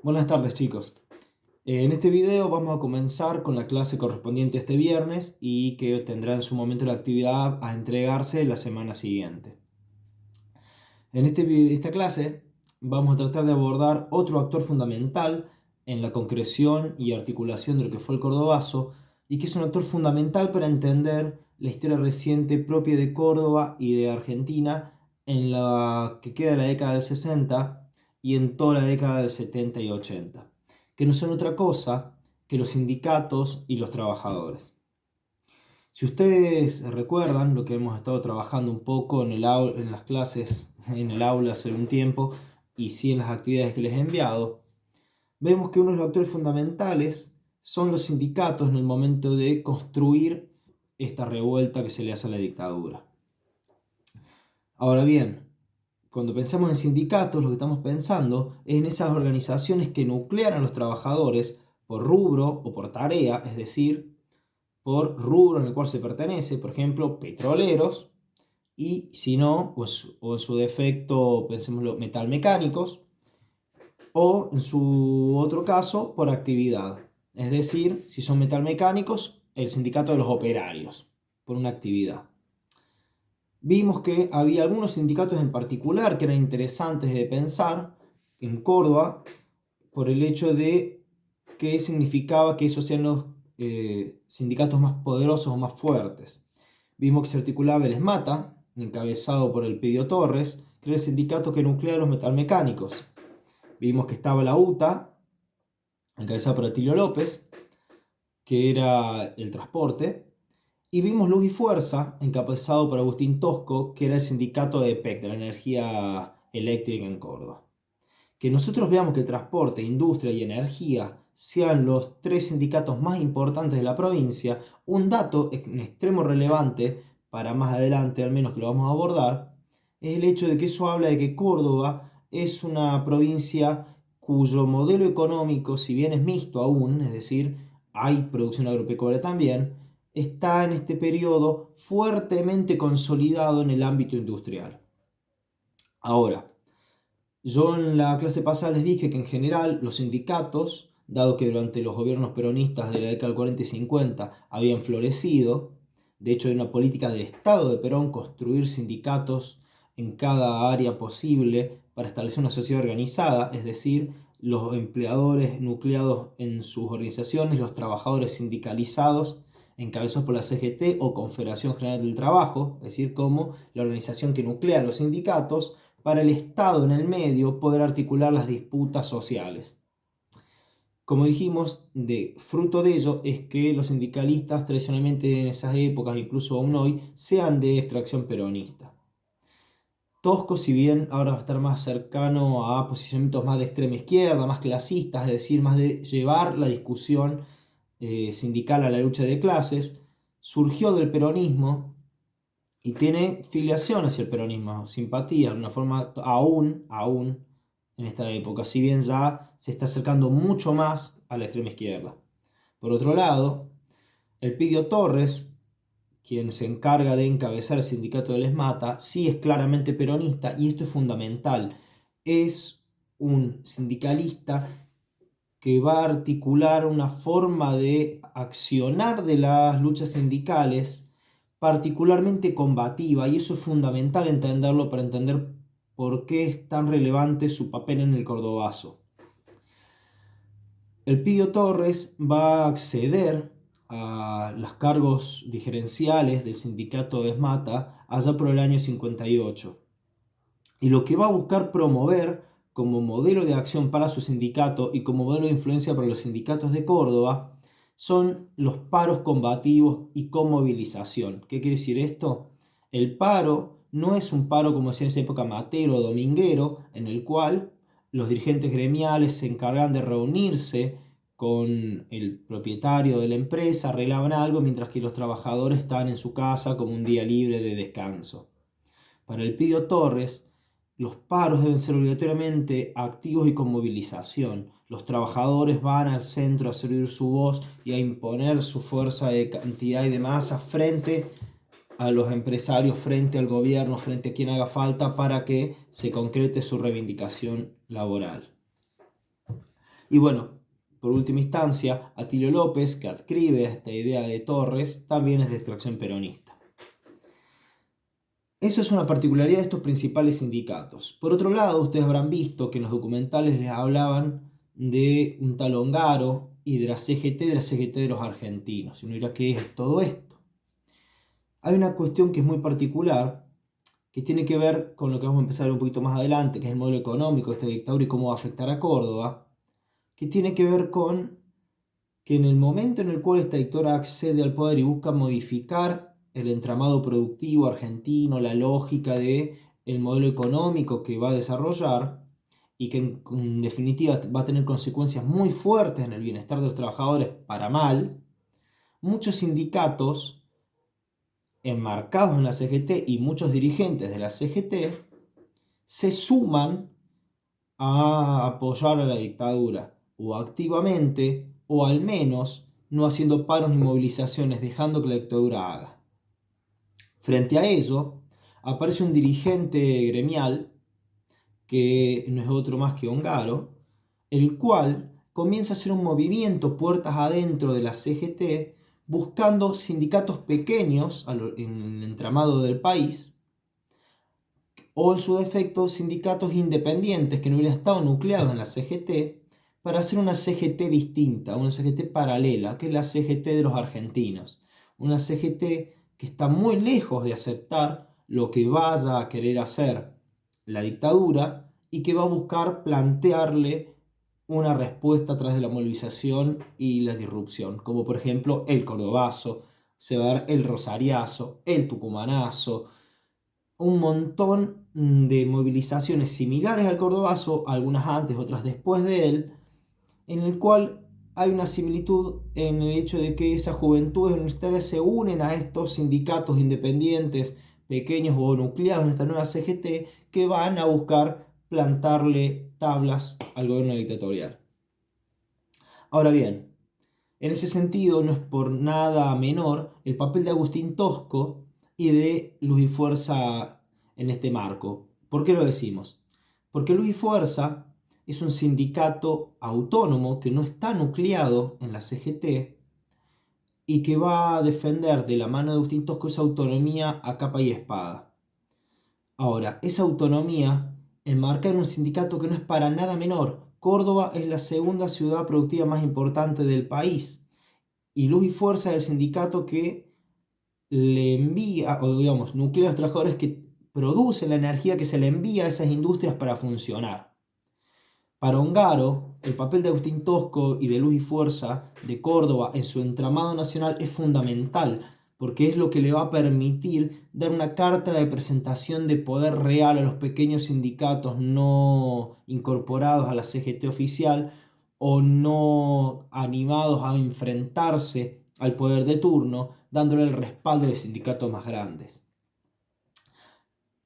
Buenas tardes, chicos. En este video vamos a comenzar con la clase correspondiente a este viernes y que tendrá en su momento la actividad a entregarse la semana siguiente. En esta clase vamos a tratar de abordar otro actor fundamental en la concreción y articulación de lo que fue el cordobazo y que es un actor fundamental para entender la historia reciente propia de Córdoba y de Argentina en la que queda la década del 60 y en toda la década del 70 y 80, que no son otra cosa que los sindicatos y los trabajadores. Si ustedes recuerdan lo que hemos estado trabajando un poco en las clases, en el aula hace un tiempo, y sí en las actividades que les he enviado, vemos que uno de los actores fundamentales son los sindicatos en el momento de construir esta revuelta que se le hace a la dictadura. Ahora bien, cuando pensamos en sindicatos, lo que estamos pensando es en esas organizaciones que nuclean a los trabajadores por rubro o por tarea, es decir, por rubro en el cual se pertenece, por ejemplo, petroleros, y si no, o en su defecto, pensémoslo, metalmecánicos, o en su otro caso, por actividad. Es decir, si son metalmecánicos, el sindicato de los operarios, por una actividad. Vimos que había algunos sindicatos en particular que eran interesantes de pensar en Córdoba por el hecho de qué significaba que esos sean los sindicatos más poderosos o más fuertes. Vimos que se articulaba el ESMATA, encabezado por Elpidio Torres, que era el sindicato que nuclea a los metalmecánicos. Vimos que estaba la UTA, encabezada por Atilio López, que era el transporte. Y vimos Luz y Fuerza, encabezado por Agustín Tosco, que era el sindicato de EPEC, de la energía eléctrica en Córdoba. Que nosotros veamos que transporte, industria y energía sean los tres sindicatos más importantes de la provincia, un dato en extremo relevante para más adelante, al menos que lo vamos a abordar, es el hecho de que eso habla de que Córdoba es una provincia cuyo modelo económico, si bien es mixto aún, es decir, hay producción agropecuaria también, está en este periodo fuertemente consolidado en el ámbito industrial. Ahora, yo en la clase pasada les dije que en general los sindicatos, dado que durante los gobiernos peronistas de la década del 40 y 50 habían florecido, de hecho hay una política del Estado de Perón construir sindicatos en cada área posible para establecer una sociedad organizada, es decir, los empleadores nucleados en sus organizaciones, los trabajadores sindicalizados encabezados por la CGT o Confederación General del Trabajo, es decir, como la organización que nuclea los sindicatos, para el Estado en el medio poder articular las disputas sociales. Como dijimos, fruto de ello es que los sindicalistas tradicionalmente en esas épocas, incluso aún hoy, sean de extracción peronista. Tosco, si bien ahora va a estar más cercano a posicionamientos más de extrema izquierda, más clasistas, es decir, más de llevar la discusión sindical a la lucha de clases, surgió del peronismo y tiene filiación hacia el peronismo, simpatía, de una forma aún en esta época, si bien ya se está acercando mucho más a la extrema izquierda. Por otro lado, Elpidio Torres, quien se encarga de encabezar el sindicato de ESMATA, sí es claramente peronista y esto es fundamental. Es un sindicalista que va a articular una forma de accionar de las luchas sindicales particularmente combativa, y eso es fundamental entenderlo para entender por qué es tan relevante su papel en el cordobazo. Elpidio Torres va a acceder a los cargos diferenciales del sindicato de ESMATA allá por el año 58. Y lo que va a buscar promover como modelo de acción para su sindicato y como modelo de influencia para los sindicatos de Córdoba son los paros combativos y con movilización. ¿Qué quiere decir esto? El paro no es un paro como decía en esa época matero o dominguero, en el cual los dirigentes gremiales se encargan de reunirse con el propietario de la empresa, arreglaban algo, mientras que los trabajadores estaban en su casa como un día libre de descanso. Para Elpidio Torres, los paros deben ser obligatoriamente activos y con movilización. Los trabajadores van al centro a hacer oír su voz y a imponer su fuerza de cantidad y de masa frente a los empresarios, frente al gobierno, frente a quien haga falta para que se concrete su reivindicación laboral. Y bueno, por última instancia, Atilio López, que adscribe a esta idea de Torres, también es de extracción peronista. Eso es una particularidad de estos principales sindicatos. Por otro lado, ustedes habrán visto que en los documentales les hablaban de un tal Ongaro y de la CGT de los argentinos. Y uno dirá, ¿qué es todo esto? Hay una cuestión que es muy particular, que tiene que ver con lo que vamos a empezar un poquito más adelante, que es el modelo económico de esta dictadura y cómo va a afectar a Córdoba, que tiene que ver con que en el momento en el cual esta dictadura accede al poder y busca modificar el entramado productivo argentino, la lógica de el modelo económico que va a desarrollar y que en definitiva va a tener consecuencias muy fuertes en el bienestar de los trabajadores para mal, muchos sindicatos enmarcados en la CGT y muchos dirigentes de la CGT se suman a apoyar a la dictadura, o activamente, o al menos no haciendo paros ni movilizaciones, dejando que la dictadura haga. Frente a ello, aparece un dirigente gremial, que no es otro más que Ongaro, el cual comienza a hacer un movimiento puertas adentro de la CGT, buscando sindicatos pequeños en el entramado del país, o en su defecto sindicatos independientes que no hubieran estado nucleados en la CGT, para hacer una CGT distinta, una CGT paralela, que es la CGT de los argentinos. Una CGT que está muy lejos de aceptar lo que vaya a querer hacer la dictadura y que va a buscar plantearle una respuesta a través de la movilización y la disrupción, como por ejemplo el cordobazo, se va a dar el rosariazo, el tucumanazo, un montón de movilizaciones similares al cordobazo, algunas antes, otras después de él, en el cual hay una similitud en el hecho de que esas juventudes universitarias se unen a estos sindicatos independientes, pequeños o nucleados en esta nueva CGT, que van a buscar plantarle tablas al gobierno dictatorial. Ahora bien, en ese sentido no es por nada menor el papel de Agustín Tosco y de Luz y Fuerza en este marco. ¿Por qué lo decimos? Porque Luz y Fuerza es un sindicato autónomo que no está nucleado en la CGT y que va a defender de la mano de Agustín Tosco esa autonomía a capa y espada. Ahora, esa autonomía enmarca en un sindicato que no es para nada menor. Córdoba es la segunda ciudad productiva más importante del país y Luz y Fuerza es el sindicato que le envía, o digamos, nuclea a los trabajadores que producen la energía que se le envía a esas industrias para funcionar. Para Ongaro, el papel de Agustín Tosco y de Luz y Fuerza de Córdoba en su entramado nacional es fundamental, porque es lo que le va a permitir dar una carta de presentación de poder real a los pequeños sindicatos no incorporados a la CGT oficial o no animados a enfrentarse al poder de turno, dándole el respaldo de sindicatos más grandes.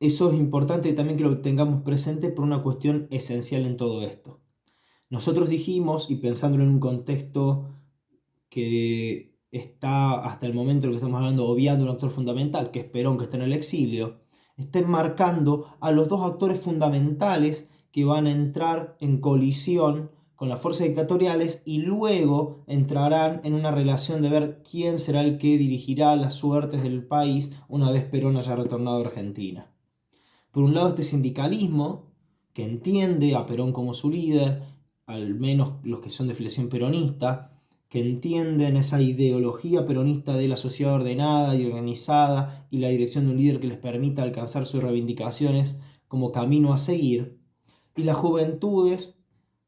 Eso es importante también que lo tengamos presente por una cuestión esencial en todo esto. Nosotros dijimos, y pensándolo en un contexto que está hasta el momento en el que estamos hablando obviando un actor fundamental, que es Perón, que está en el exilio, está enmarcando a los dos actores fundamentales que van a entrar en colisión con las fuerzas dictatoriales y luego entrarán en una relación de ver quién será el que dirigirá las suertes del país una vez Perón haya retornado a Argentina. Por un lado, este sindicalismo que entiende a Perón como su líder, al menos los que son de filiación peronista, que entienden esa ideología peronista de la sociedad ordenada y organizada y la dirección de un líder que les permita alcanzar sus reivindicaciones como camino a seguir, y las juventudes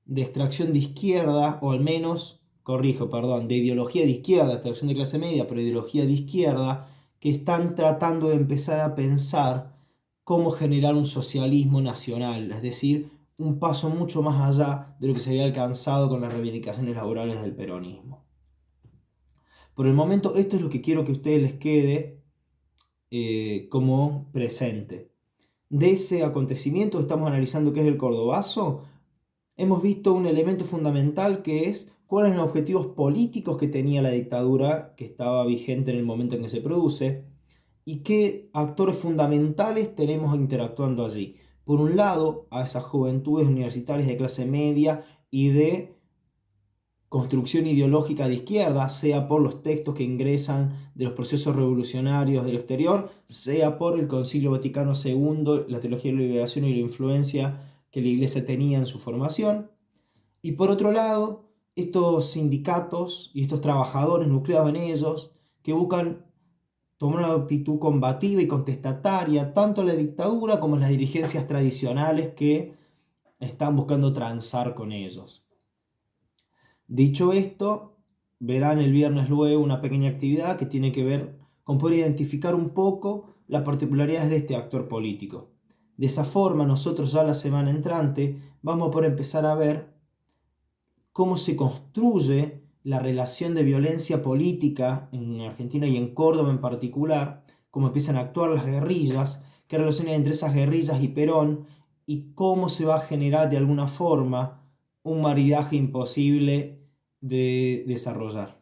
de extracción de izquierda, o al menos, de ideología de izquierda, extracción de clase media, pero ideología de izquierda, que están tratando de empezar a pensar cómo generar un socialismo nacional, es decir, un paso mucho más allá de lo que se había alcanzado con las reivindicaciones laborales del peronismo. Por el momento, esto es lo que quiero que a ustedes les quede como presente. De ese acontecimiento que estamos analizando, que es el Cordobazo, hemos visto un elemento fundamental que es cuáles eran los objetivos políticos que tenía la dictadura que estaba vigente en el momento en que se produce y qué actores fundamentales tenemos interactuando allí. Por un lado, a esas juventudes universitarias de clase media y de construcción ideológica de izquierda, sea por los textos que ingresan de los procesos revolucionarios del exterior, sea por el Concilio Vaticano II, la teología de la liberación y la influencia que la Iglesia tenía en su formación. Y por otro lado, estos sindicatos y estos trabajadores nucleados en ellos, que buscan tomar una actitud combativa y contestataria tanto a la dictadura como a las dirigencias tradicionales que están buscando transar con ellos. Dicho esto, verán el viernes luego una pequeña actividad que tiene que ver con poder identificar un poco las particularidades de este actor político. De esa forma, nosotros ya la semana entrante vamos a poder empezar a ver cómo se construye la relación de violencia política en Argentina y en Córdoba en particular, cómo empiezan a actuar las guerrillas, qué relación hay entre esas guerrillas y Perón, y cómo se va a generar de alguna forma un maridaje imposible de desarrollar.